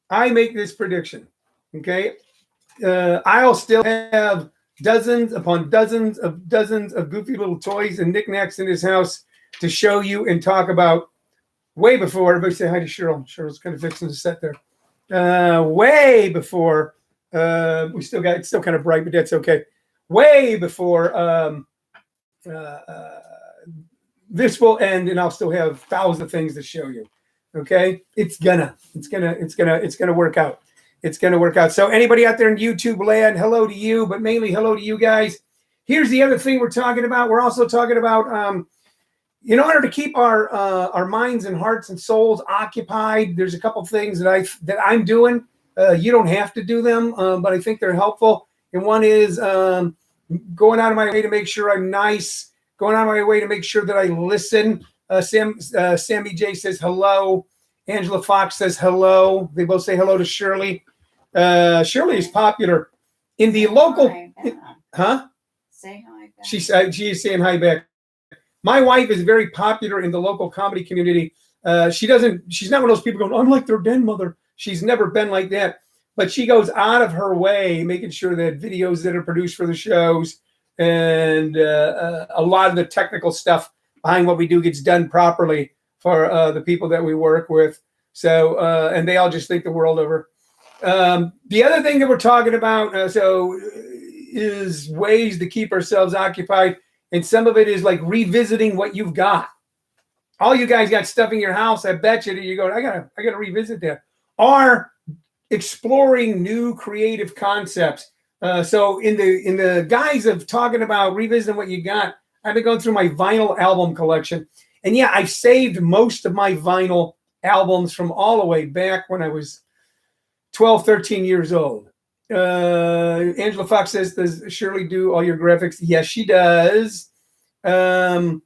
I make this prediction. Okay, I'll still have dozens of goofy little toys and knickknacks in his house to show you and talk about way before. Everybody say hi to Cheryl. Cheryl's kind of fixing the set there. Way before we still got it's still kind of bright, but that's okay. Way before uh, uh, this will end, and I'll still have thousands of things to show you. Okay, it's gonna work out. It's gonna work out. So anybody out there in YouTube land, hello to you, but mainly hello to you guys. Here's the other thing we're talking about. We're also talking about in order to keep our minds and hearts and souls occupied. There's a couple things that I'm doing. You don't have to do them, but I think they're helpful. And one is going out of my way to make sure I'm nice. Going out of my way to make sure that I listen. Sammy J says hello. Angela Fox says hello. They both say hello to Shirley. Shirley is popular in the local. Huh? Say hi back. She is saying hi back. My wife is very popular in the local comedy community. She's not one of those people going, I'm like their grandmother. She's never been like that. But she goes out of her way making sure that videos that are produced for the shows and a lot of the technical stuff behind what we do gets done properly for the people that we work with. So, and they all just think the world over. The other thing that we're talking about, is ways to keep ourselves occupied. And some of it is like revisiting what you've got. All you guys got stuff in your house. I bet you go, I gotta revisit that. Or exploring new creative concepts. So in the guise of talking about revisiting what you got, I've been going through my vinyl album collection. And yeah, I've saved most of my vinyl albums from all the way back when I was 12, 13 years old. Angela Fox says, does Shirley do all your graphics? Yes, she does. Sammy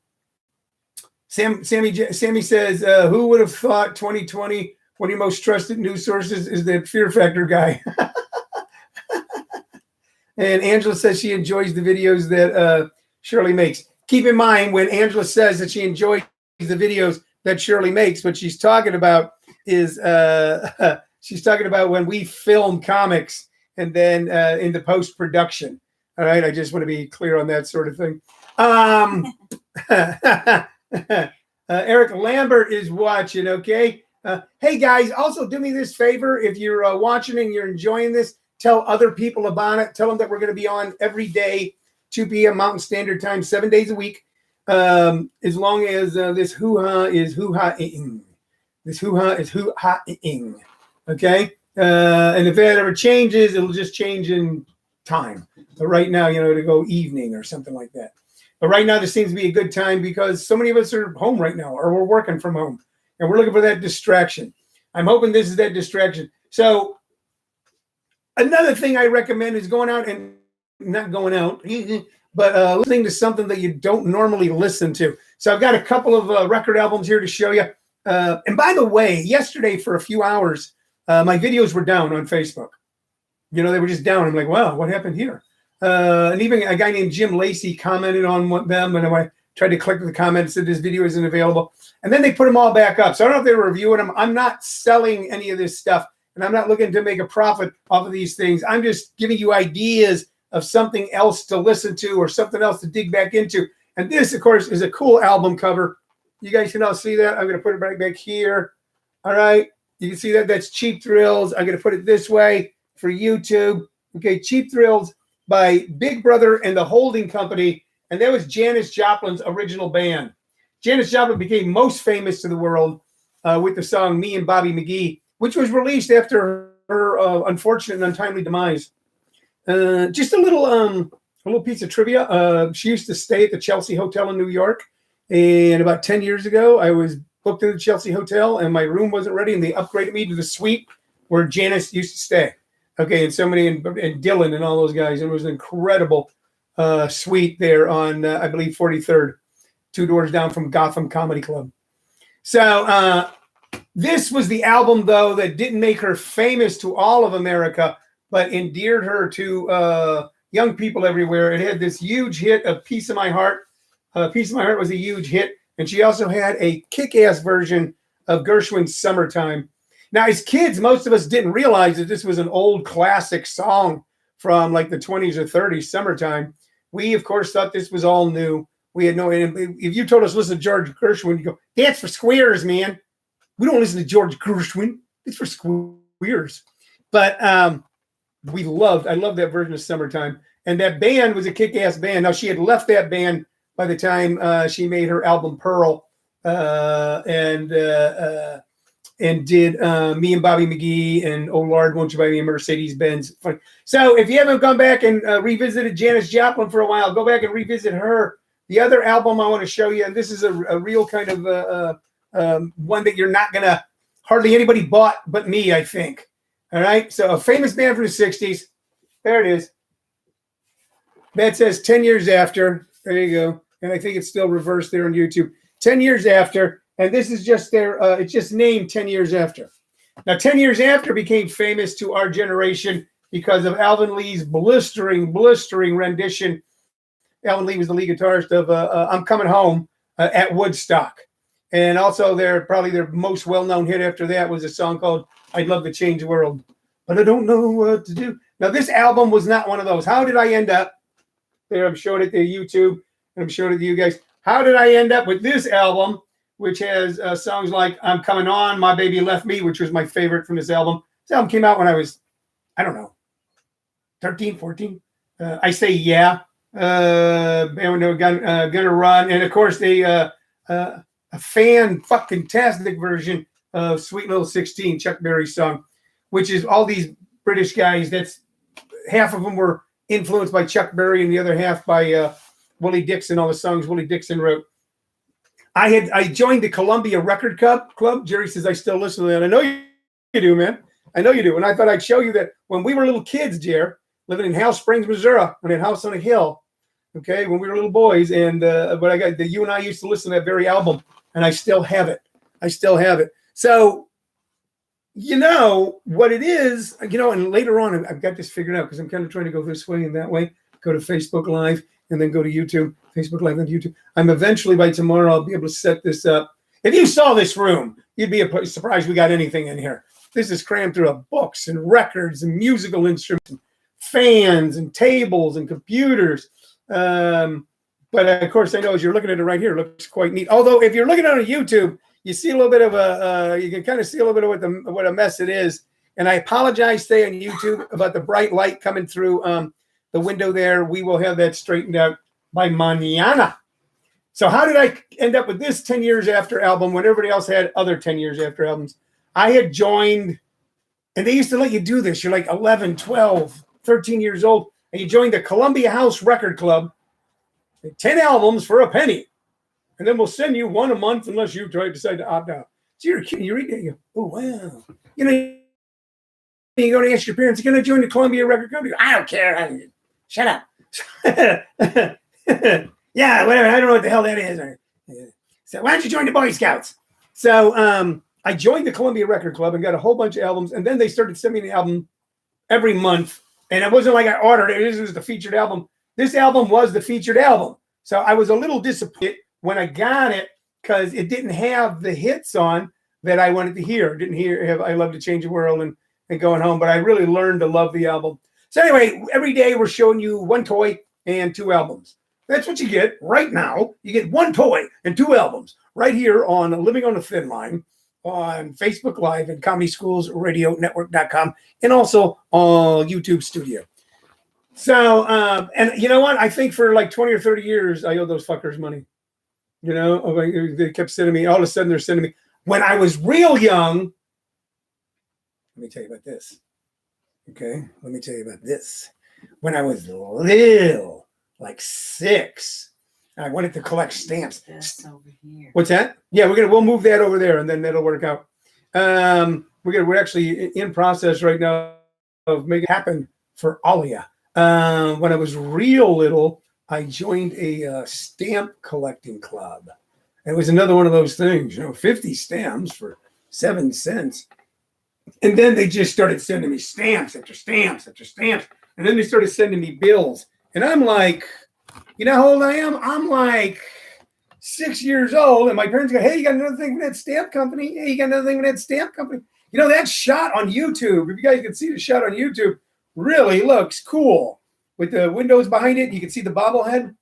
says, who would have thought 2020, one of your most trusted news sources is the Fear Factor guy? And Angela says she enjoys the videos that Shirley makes. Keep in mind, when Angela says that she enjoys the videos that Shirley makes, what she's talking about is she's talking about when we film comics and then in the post-production. All right, I just want to be clear on that sort of thing. Eric Lambert is watching, okay? Hey, guys, also do me this favor. If you're watching and you're enjoying this, tell other people about it. Tell them that we're going to be on every day, 2 p.m. Mountain Standard Time, 7 days a week, as long as this hoo-ha is hoo-ha-ing. This hoo-ha is hoo-ha-ing, okay? And if that ever changes, it'll just change in time. But right now, to go evening or something like that. But right now, this seems to be a good time because so many of us are home right now or we're working from home and we're looking for that distraction. I'm hoping this is that distraction. So another thing I recommend is going out and not going out, but listening to something that you don't normally listen to. So I've got a couple of record albums here to show you. And by the way, yesterday for a few hours, my videos were down on Facebook. They were just down. I'm like, wow, what happened here? And even a guy named Jim Lacey commented on them, and I tried to click the comments that this video isn't available. And then they put them all back up. So I don't know if they were reviewing them. I'm not selling any of this stuff, and I'm not looking to make a profit off of these things. I'm just giving you ideas of something else to listen to or something else to dig back into. And this, of course, is a cool album cover. You guys can all see that. I'm going to put it right back here. All right. You can see that. That's Cheap Thrills. I'm going to put it this way for YouTube. Okay, Cheap Thrills by Big Brother and the Holding Company. And that was Janis Joplin's original band. Janis Joplin became most famous to the world with the song Me and Bobby McGee, which was released after her unfortunate and untimely demise. Just a little piece of trivia. She used to stay at the Chelsea Hotel in New York. And about 10 years ago, I was booked at the Chelsea Hotel and my room wasn't ready. And they upgraded me to the suite where Janis used to stay. Okay, and somebody and Dylan and all those guys. It was an incredible suite there on, I believe, 43rd, 2 doors down from Gotham Comedy Club. So this was the album, though, that didn't make her famous to all of America, but endeared her to young people everywhere. It had this huge hit of Piece of My Heart. Piece of My Heart was a huge hit. And she also had a kick-ass version of Gershwin's Summertime. Now, as kids, most of us didn't realize that this was an old classic song from like the 20s or 30s, summertime. We, of course, thought this was all new. We had no, if you told us listen to George Gershwin, you go, that's for squares, man. We don't listen to George Gershwin. It's for squares. But I love that version of Summertime. And that band was a kick-ass band. Now, she had left that band by the time she made her album Pearl and did Me and Bobby McGee and Oh Lord, Won't You Buy Me a Mercedes-Benz. So if you haven't gone back and revisited Janis Joplin for a while, go back and revisit her. The other album I want to show you, and this is a real kind of one that you're not going to, hardly anybody bought but me, I think. All right, so a famous band from the 60s. There it is. That says 10 years after. There you go. And I think it's still reversed there on YouTube. 10 years after. And this is just their, it's just named 10 years after. Now, 10 years after became famous to our generation because of Alvin Lee's blistering rendition. Alvin Lee was the lead guitarist of I'm Coming Home at Woodstock. And also probably their most well-known hit after that was a song called I'd Love to Change the World, but I don't know what to do. Now, this album was not one of those. How did I end up? There, I'm showing it to YouTube, and I'm showing it to you guys. How did I end up with this album, which has songs like I'm Coming On, My Baby Left Me, which was my favorite from this album. This album came out when I was, I don't know, 13, 14. I Say Yeah. Gonna Run. And, of course, a fan-fucking-tastic version of Sweet Little 16, Chuck Berry's song, which is all these British guys. That's half of them were influenced by Chuck Berry and the other half by Willie Dixon, all the songs Willie Dixon wrote. I joined the Columbia Record Club. Jerry says I still listen to that. I know you do, man. I know you do. And I thought I'd show you that when we were little kids, Jer, living in Howell Springs, Missouri, on that house on a hill, okay, when we were little boys, and but you and I used to listen to that very album, and I still have it. So, you know what it is, and later on, I've got this figured out because I'm kind of trying to go this way and that way, go to Facebook Live and then go to YouTube, Facebook Live and YouTube. I'm eventually, by tomorrow, I'll be able to set this up. If you saw this room, you'd be surprised we got anything in here. This is crammed through of books and records and musical instruments, and fans and tables and computers. But of course, I know as you're looking at it right here, it looks quite neat. Although if you're looking at it on YouTube, you see a little bit of you can kind of see a little bit of what a mess it is. And I apologize today on YouTube about the bright light coming through the window there. We will have that straightened out by mañana. So how did I end up with this 10 years after album when everybody else had other 10 years after albums? I had joined, and they used to let you do this. You're like 11, 12, 13 years old, and you joined the Columbia House Record Club. 10 albums for a penny. And then we'll send you one a month unless you decide to opt out. So you're a kid, you read that, you go, oh, wow. You go to ask your parents, you're going to join the Columbia Record Company? I don't care. Shut up. Yeah, whatever. I don't know what the hell that is. So why don't you join the Boy Scouts? So I joined the Columbia Record Club and got a whole bunch of albums. And then they started sending me the album every month. And it wasn't like I ordered it. This was the featured album. This album was the featured album. So I was a little disappointed when I got it because it didn't have the hits on that I wanted to hear. It didn't have I Love to Change the World and Going Home, but I really learned to love the album. So anyway, every day we're showing you one toy and two albums. That's what you get right now. You get one toy and two albums right here on Living on a Thin Line on Facebook Live and ComedySchoolsRadioNetwork.com and also on YouTube Studio. So, and you know what? I think for like 20 or 30 years, I owe those fuckers money. They kept sending me, all of a sudden they're sending me. When I was real young, let me tell you about this. Okay, let me tell you about this. When I was little, like 6, I wanted to collect stamps. That's over here. What's that? Yeah, we'll move that over there, and then that'll work out. We're actually in process right now of making it happen for all of you. When I was real little, I joined a stamp collecting club. It was another one of those things, 50 stamps for 7 cents. And then they just started sending me stamps after stamps after stamps. And then they started sending me bills. And I'm like, you know how old I am? I'm like 6 years old. And my parents go, hey, you got another thing from that stamp company? Hey, you got another thing from that stamp company? You know, that shot on YouTube, if you guys can see the shot on YouTube, really looks cool. With the windows behind it, you can see the bobblehead.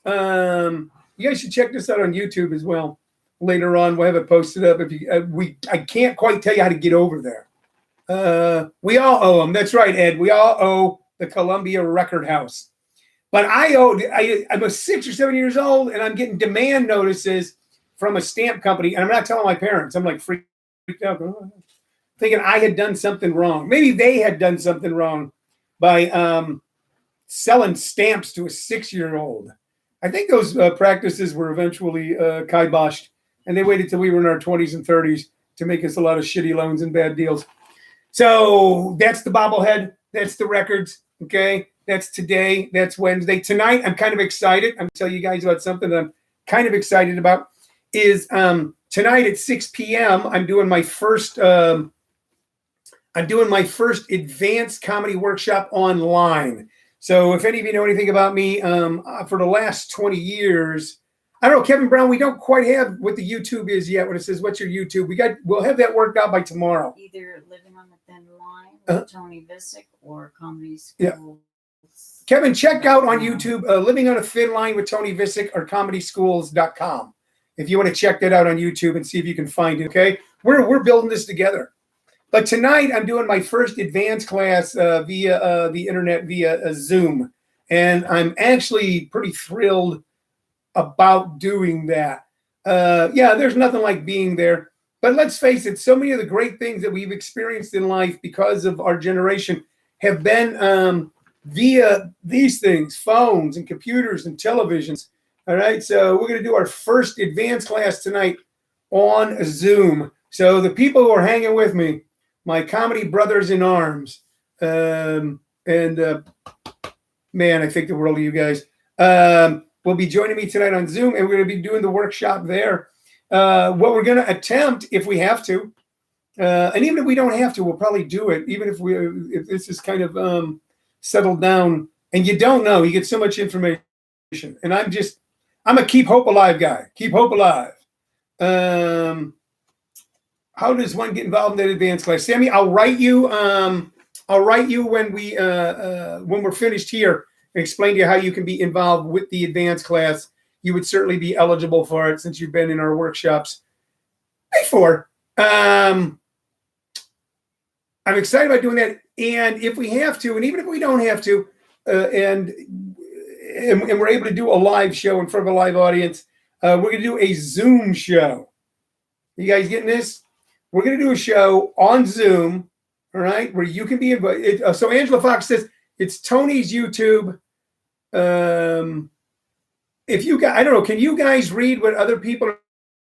You guys should check this out on YouTube as well. Later on, we'll have it posted up. If you, I can't quite tell you how to get over there. We all owe them. That's right, Ed. We all owe the Columbia Record House. But I'm a 6 or 7 years old, and I'm getting demand notices from a stamp company, and I'm not telling my parents. I'm like freaked out, thinking I had done something wrong. Maybe they had done something wrong by selling stamps to a 6-year-old. I think those practices were eventually kiboshed, and they waited till we were in our 20s and 30s to make us a lot of shitty loans and bad deals. So that's the bobblehead. That's the records. Okay. That's today. That's Wednesday. Tonight, I'm kind of excited. I'm going to tell you guys about something that I'm kind of excited about. Is tonight at 6 p.m. I'm doing my first advanced comedy workshop online. So if any of you know anything about me, for the last 20 years, I don't know, Kevin Brown, we don't quite have what the YouTube is yet when it says, what's your YouTube? We'll have that worked out by tomorrow. Either Living on the Thin Line with Tony Vicich or Comedy Schools. Yeah. Kevin, check out on YouTube, Living on a Thin Line with Tony Vicich or comedyschools.com. If you want to check that out on YouTube and see if you can find it, okay? We're building this together. But tonight I'm doing my first advanced class via the internet, via Zoom. And I'm actually pretty thrilled about doing that. Yeah, there's nothing like being there. But let's face it, so many of the great things that we've experienced in life because of our generation have been via these things, phones and computers and televisions. All right, so we're going to do our first advanced class tonight on Zoom. So the people who are hanging with me, my comedy brothers in arms, man, I think the world of you guys, will be joining me tonight on Zoom, and we're going to be doing the workshop there. What we're going to attempt, if we have to, and even if we don't have to, we'll probably do it, even if this is kind of settled down, and you don't know, you get so much information, and I'm a keep hope alive guy. Keep hope alive. How does one get involved in that advanced class? Sammy, I'll write you when we're finished here and explain to you how you can be involved with the advanced class. You would certainly be eligible for it since you've been in our workshops before. I'm excited about doing that. And if we have to, and even if we don't have to, and we're able to do a live show in front of a live audience, we're going to do a Zoom show. You guys getting this? We're going to do a show on Zoom, all right, where you can be invited. So Angela Fox says it's Tony's YouTube. If you guys, I don't know, can you guys read what other people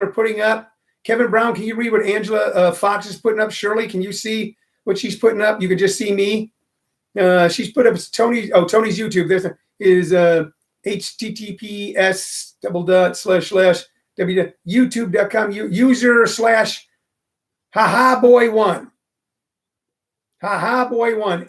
are putting up? Kevin Brown, can you read what Angela Fox is putting up? Shirley, can you see what she's putting up? You can just see me. She's put up Tony's YouTube. There's is https://youtube.com user/hahaboy1 hahaboy1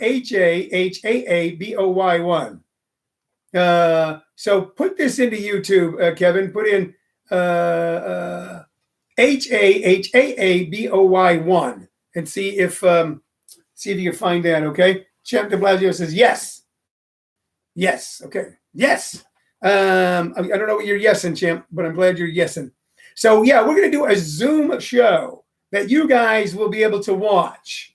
HAHAABOY1. So put this into YouTube, Kevin. Put in HAHAABOY1 and see if you can find that. Okay. Champ de Blasio says yes. Yes. Okay. Yes. I don't know what you're yesing, Champ, but I'm glad you're yesing. So yeah, we're going to do a Zoom show that you guys will be able to watch.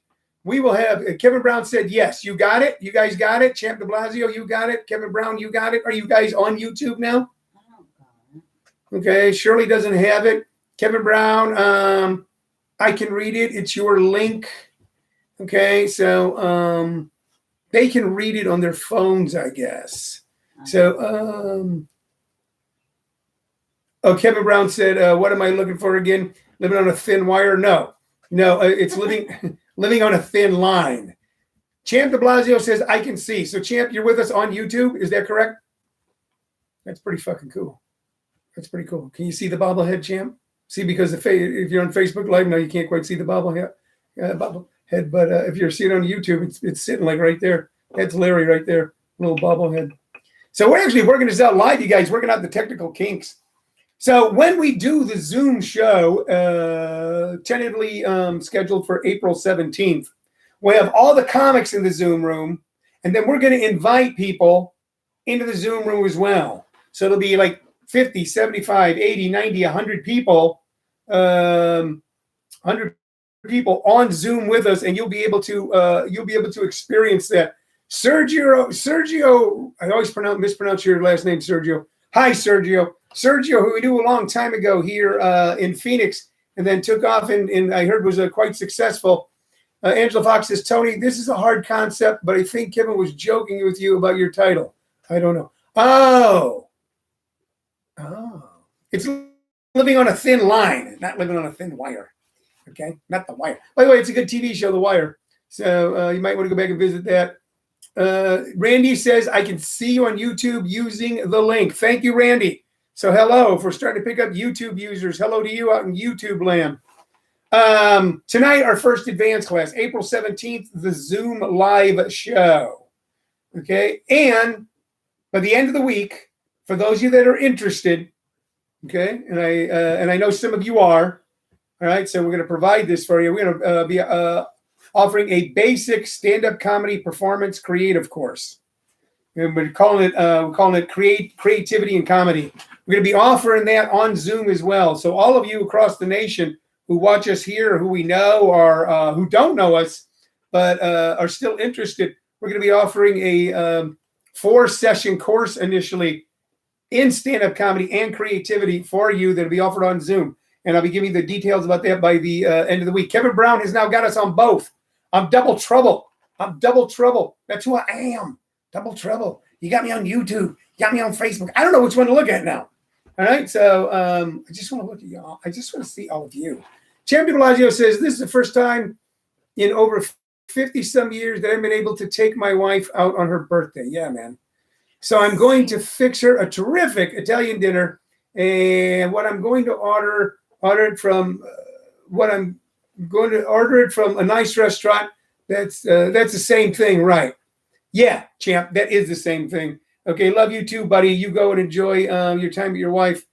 We will have, Kevin Brown said, yes, you got it. You guys got it. Champ de Blasio, you got it. Kevin Brown, you got it. Are you guys on YouTube now? Okay. Shirley doesn't have it. Kevin Brown, I can read it. It's your link. Okay. So they can read it on their phones, I guess. So, Kevin Brown said, what am I looking for again? Living on a thin wire? No, it's living on a thin line. Champ de Blasio says, I can see. So Champ, you're with us on YouTube. Is that correct? That's pretty fucking cool. That's pretty cool. Can you see the bobblehead, Champ? See, because if you're on Facebook Live, now you can't quite see the bobblehead. But if you're seeing it on YouTube, it's sitting like right there. That's Larry right there, little bobblehead. So we're actually working this out live, you guys, working out the technical kinks. So when we do the Zoom show, tentatively scheduled for April 17th, we have all the comics in the Zoom room, and then we're going to invite people into the Zoom room as well. So it'll be like 50, 75, 80, 90, 100 people, 100 people on Zoom with us, and you'll be able to experience that. Sergio, I always mispronounce your last name, Sergio. Hi, Sergio, who we knew a long time ago here in Phoenix, and then took off and I heard was quite successful. Angela Fox says, Tony, this is a hard concept, but I think Kevin was joking with you about your title. I don't know. Oh, it's living on a thin line, not living on a thin wire. Okay, not The Wire. By the way, it's a good TV show, The Wire. So you might want to go back and visit that. Randy says, I can see you on YouTube using the link. Thank you, Randy. So hello, if we're starting to pick up YouTube users, hello to you out in YouTube land. Tonight, our first advanced class, April 17th, the Zoom live show. Okay, and by the end of the week, for those of you that are interested, okay, and I know some of you are, all right, so we're going to provide this for you. We're going to be offering a basic stand-up comedy performance creative course. And we're calling it creativity and comedy. We're going to be offering that on Zoom as well. So all of you across the nation who watch us here, who we know, or who don't know us, but are still interested, we're going to be offering a 4-session course initially in stand-up comedy and creativity for you that'll be offered on Zoom. And I'll be giving you the details about that by the end of the week. Kevin Brown has now got us on both. I'm double trouble. That's who I am. Double trouble. You got me on YouTube. You got me on Facebook. I don't know which one to look at now. All right. So I just want to look at y'all. I just want to see all of you. Champion Bellagio says, this is the first time in over 50 some years that I've been able to take my wife out on her birthday. Yeah, man. So I'm going to fix her a terrific Italian dinner. And what I'm going to order it from a nice restaurant. That's the same thing, right? Yeah, champ, that is the same thing. Okay, love you too, buddy. You go and enjoy your time with your wife.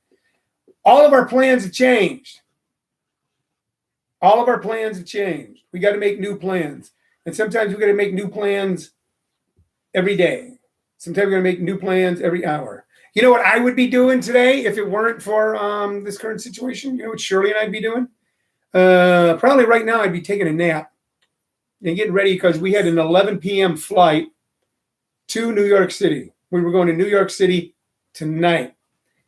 All of our plans have changed. We got to make new plans. And sometimes we got to make new plans every day. Sometimes we got to make new plans every hour. You know what I would be doing today if it weren't for this current situation? You know what Shirley and I'd be doing? Probably right now I'd be taking a nap and getting ready because we had an 11 p.m. flight to New York City. We were going to New York City tonight.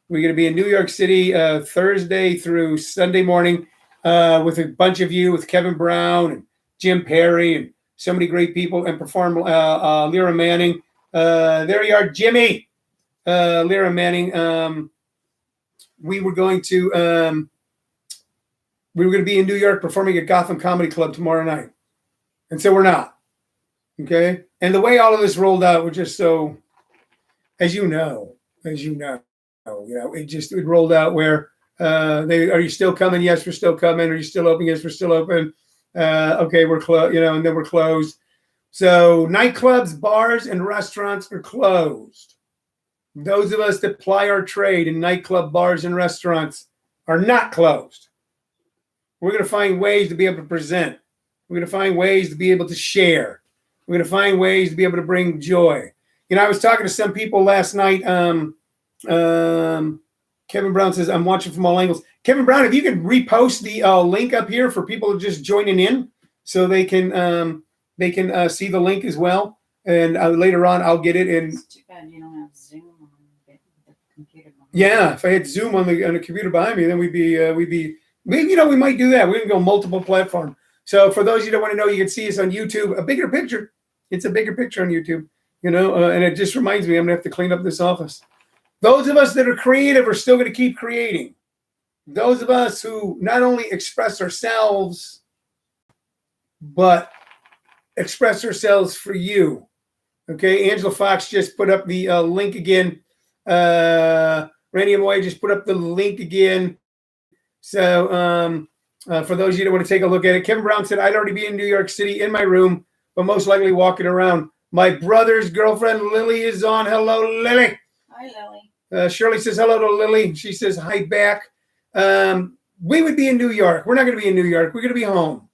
We're going to be in New York City Thursday through Sunday morning with a bunch of you, with Kevin Brown and Jim Perry and so many great people, and perform Lyra Manning. There you are, Jimmy. Lyra Manning. We were going to be in New York performing at Gotham Comedy Club tomorrow night. And so we're not. Okay. And the way all of this rolled out, we're just so, as you know, it rolled out where are you still coming? Yes, we're still coming. Are you still open? Yes, we're still open. Okay, we're closed, and then we're closed. So nightclubs, bars, and restaurants are closed. Those of us that ply our trade in nightclub, bars, and restaurants are not closed. We're going to find ways to be able to present. We're going to find ways to be able to share. We're going to find ways to be able to bring joy. I was talking to some people last night. Kevin Brown says, I'm watching from all angles. Kevin Brown, if you can repost the link up here for people just joining in so they can see the link as well. And later on, I'll get it. And it's too bad you don't have Zoom on the computer. Yeah, if I had Zoom on the computer behind me, then we might do that. We can go multiple platform. So for those of you that want to know, you can see us on YouTube. A bigger picture. It's a bigger picture on YouTube. And it just reminds me, I'm gonna have to clean up this office. Those of us that are creative are still going to keep creating. Those of us who not only express ourselves, but express ourselves for you. Okay, Angela Fox just put up the link again. Randy Amoy just put up the link again. So for those of you that want to take a look at it, Kevin Brown said, I'd already be in New York City in my room, but most likely walking around. My brother's girlfriend, Lily, is on. Hello, Lily. Hi, Lily. Shirley says hello to Lily. She says hi back. We would be in New York. We're not going to be in New York. We're going to be home.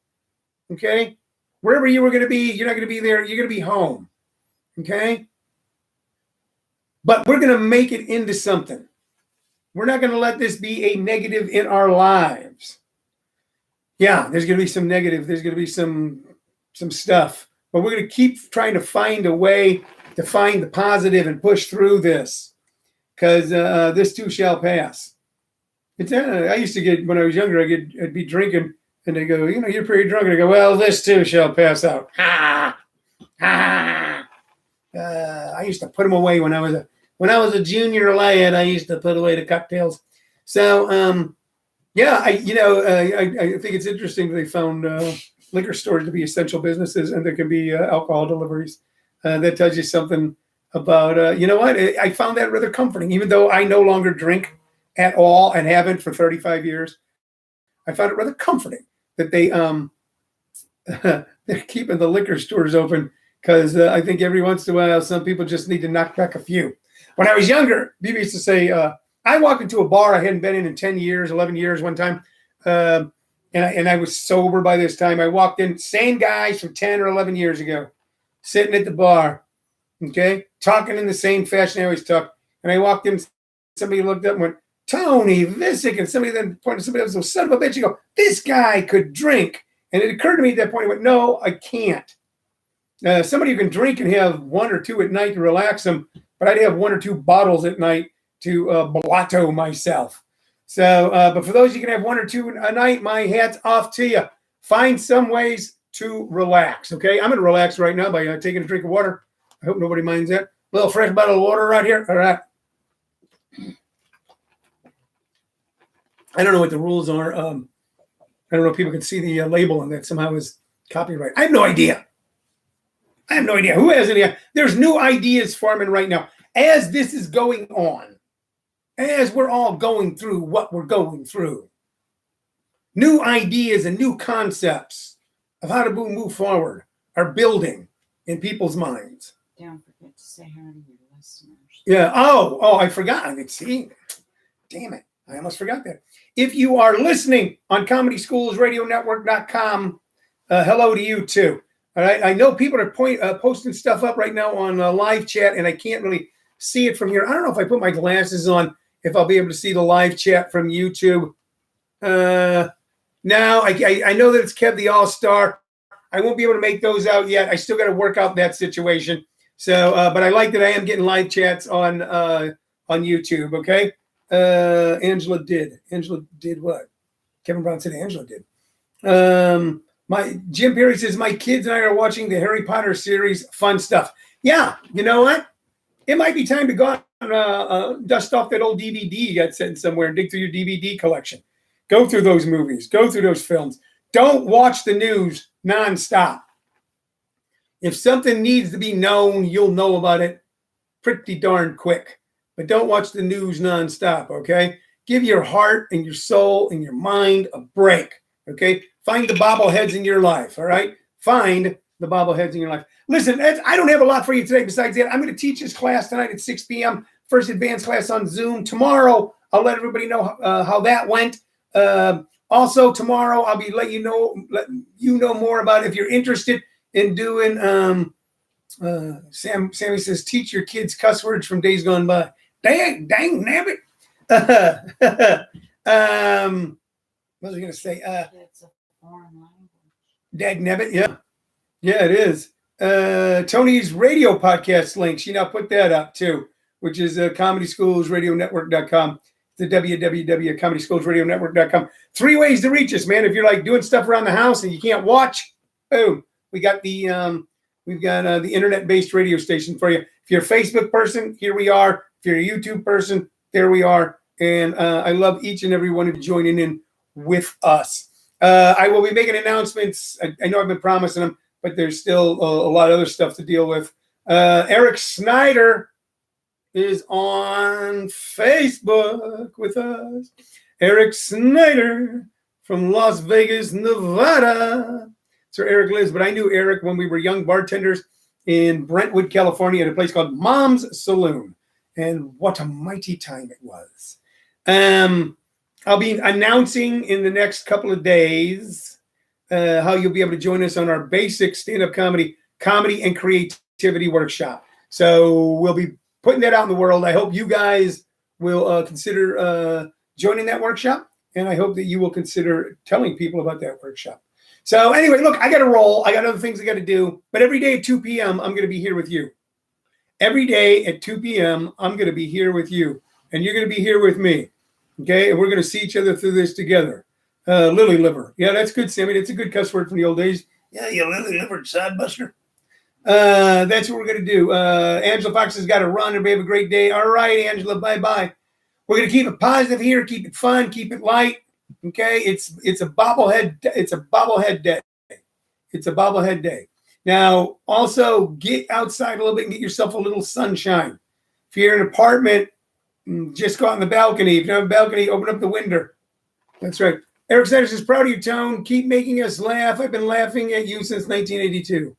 Okay? Wherever you were going to be, you're not going to be there. You're going to be home. Okay? But we're going to make it into something. We're not going to let this be a negative in our lives. Yeah, there's going to be some negative. There's going to be some stuff. But we're going to keep trying to find a way to find the positive and push through this. Because this too shall pass. I used to get, when I was younger, I'd be drinking, and they go, you're pretty drunk. And I go, well, this too shall pass out. Ha! Ha! I used to put them away when I was a junior lad. I used to put away the cocktails. So, I think it's interesting that they found liquor stores to be essential businesses, and there can be alcohol deliveries. That tells you something about, I found that rather comforting, even though I no longer drink at all and haven't for 35 years. I found it rather comforting that they're keeping the liquor stores open, because I think every once in a while, some people just need to knock back a few. When I was younger, people used to say, I walked into a bar I hadn't been in 10 years, 11 years one time, and I was sober by this time. I walked in, same guys from 10 or 11 years ago, sitting at the bar, okay, talking in the same fashion I always talk. And I walked in, somebody looked up and went, Tony Vicich, and somebody then pointed to somebody else, and son of a bitch, you go, this guy could drink. And it occurred to me at that point, I went, no, I can't. Somebody who can drink and have one or two at night to relax them, but I'd have one or two bottles at night to blotto myself. So, but for those you can have one or two a night, my hat's off to you. Find some ways to relax, okay? I'm going to relax right now by taking a drink of water. I hope nobody minds that. A little fresh bottle of water right here. All right. I don't know what the rules are. I don't know if people can see the label on that somehow is copyright. I have no idea. Who has any idea? There's new ideas forming right now. As this is going on, as we're all going through what we're going through, new ideas and new concepts of how to move forward are building in people's minds. Don't forget to say hi to your listeners. Yeah. Oh, I forgot. I mean, see, damn it. I almost forgot that. If you are listening on ComedySchoolsRadioNetwork.com, hello to you too. All right. I know people are posting stuff up right now on live chat, and I can't really see it from here. I don't know if I put my glasses on, if I'll be able to see the live chat from YouTube. Now, I know that it's Kev the All-Star. I won't be able to make those out yet. I still got to work out that situation. So, but I like that I am getting live chats on YouTube. Okay. Angela did what? Kevin Brown said Angela did. My Jim Perry says my kids and I are watching the Harry Potter series. Fun stuff. Yeah, you know what? It might be time to go out and dust off that old DVD you got sitting somewhere and dig through your DVD collection. Go through those movies. Go through those films. Don't watch the news nonstop. If something needs to be known, you'll know about it pretty darn quick. But don't watch the news nonstop, okay? Give your heart and your soul and your mind a break, okay? Find the bobbleheads in your life, all right? Find the bobbleheads in your life. Listen, I don't have a lot for you today besides that. I'm going to teach this class tonight at 6 p.m., first advanced class on Zoom. Tomorrow, I'll let everybody know how that went. Also, tomorrow, I'll be letting you know more about if you're interested in doing, Sammy says, teach your kids cuss words from days gone by. Dang nabbit. What was I going to say? It's a foreign language. Dag nabbit, yeah. Yeah, it is. Tony's radio podcast link, she now put that up too, which is ComedySchoolsRadioNetwork.com. The www.ComedySchoolsRadioNetwork.com. 3 ways to reach us, man. If you're like doing stuff around the house and you can't watch, boom, we got the internet-based radio station for you. If you're a Facebook person, here we are. If you're a YouTube person, there we are. And I love each and every one of you joining in with us. I will be making announcements. I know I've been promising them, but there's still a lot of other stuff to deal with. Eric Snyder is on Facebook with us. Eric Snyder from Las Vegas, Nevada. That's where Eric lives. But I knew Eric when we were young bartenders in Brentwood, California, at a place called Mom's Saloon. And what a mighty time it was. I'll be announcing in the next couple of days how you'll be able to join us on our basic stand-up comedy and creativity workshop. So we'll be putting that out in the world. I hope you guys will consider joining that workshop, and I hope that you will consider telling people about that workshop. So anyway, look, I got to roll. I got other things I got to do. But every day at 2 p.m., I'm going to be here with you. Every day at 2 p.m., I'm going to be here with you, and you're going to be here with me. Okay, and we're going to see each other through this together. Lily liver. Yeah, that's good, Sammy. That's a good cuss word from the old days. Yeah, you lily livered sodbuster. That's what we're going to do. Angela Fox has got to run. Everybody have a great day. All right, Angela, bye-bye. We're going to keep it positive here, keep it fun, keep it light. Okay, it's a bobblehead day. It's a bobblehead day. Now, also get outside a little bit and get yourself a little sunshine. If you're in an apartment, just go out on the balcony. If you have a balcony, open up the window. That's right. Eric Sanders is proud of you, Tone. Keep making us laugh. I've been laughing at you since 1982.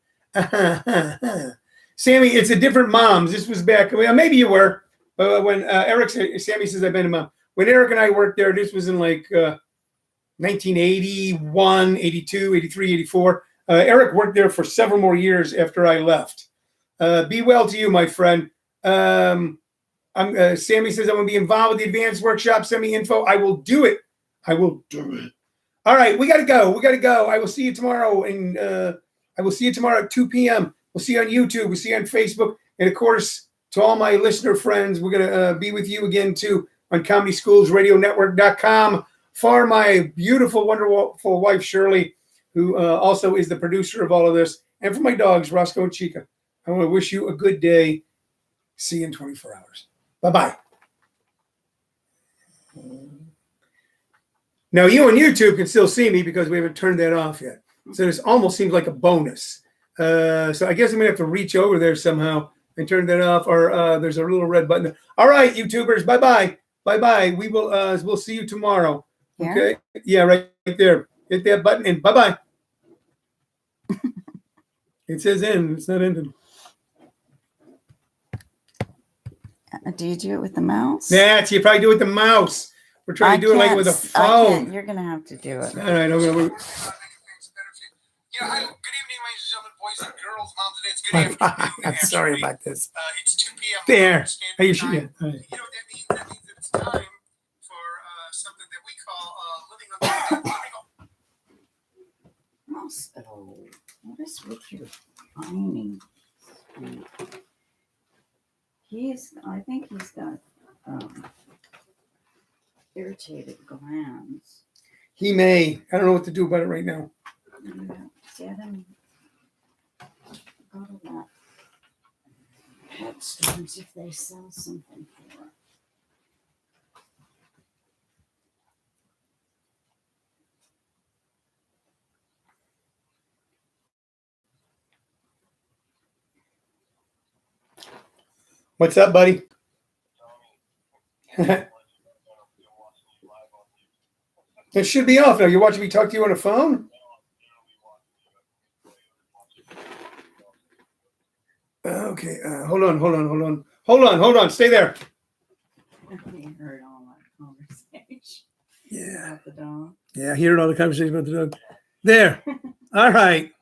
Sammy, it's a different moms. This was back. Well, maybe you were. But when Sammy says I've been a mom. When Eric and I worked there, this was in like 1981, 82, 83, 84. Eric worked there for several more years after I left. Be well to you, my friend. Sammy says I'm going to be involved with the advanced workshop. Send me info. I will do it. All right, we got to go. I will see you tomorrow. And I will see you tomorrow at 2 p.m. We'll see you on YouTube. We'll see you on Facebook. And, of course, to all my listener friends, we're going to be with you again, too, on ComedySchoolsRadioNetwork.com. For my beautiful, wonderful wife, Shirley, who also is the producer of all of this, and for my dogs, Roscoe and Chica. I want to wish you a good day. See you in 24 hours. Bye-bye. Now, you on YouTube can still see me because we haven't turned that off yet. So this almost seems like a bonus. So I guess I'm going to have to reach over there somehow and turn that off, or there's a little red button there. All right, YouTubers, bye-bye. Bye-bye. We'll see you tomorrow. Okay? Yeah, right there. Hit that button and bye-bye. It says end. It's not ended. Do you do it with the mouse? You probably do it with the mouse. We're trying to do it like with a phone. You're going to have to do it. All right. Good evening, ladies and gentlemen, boys and girls, moms and dads. Good afternoon. I'm sorry about this. It's 2 p.m. There. You You know what that means? That means that it's time for something that we call living on the Hospital. What is with your finding? I think he's got irritated glands. He may. I don't know what to do about it right now. Get him. Go to that pet stores if they sell something for it. What's up, buddy? It should be off now. You're watching me talk to you on a phone? Okay. Hold on. Stay there. We heard all that conversation. Yeah. About the dog. Yeah, hearing all the conversation about the dog. There. All right.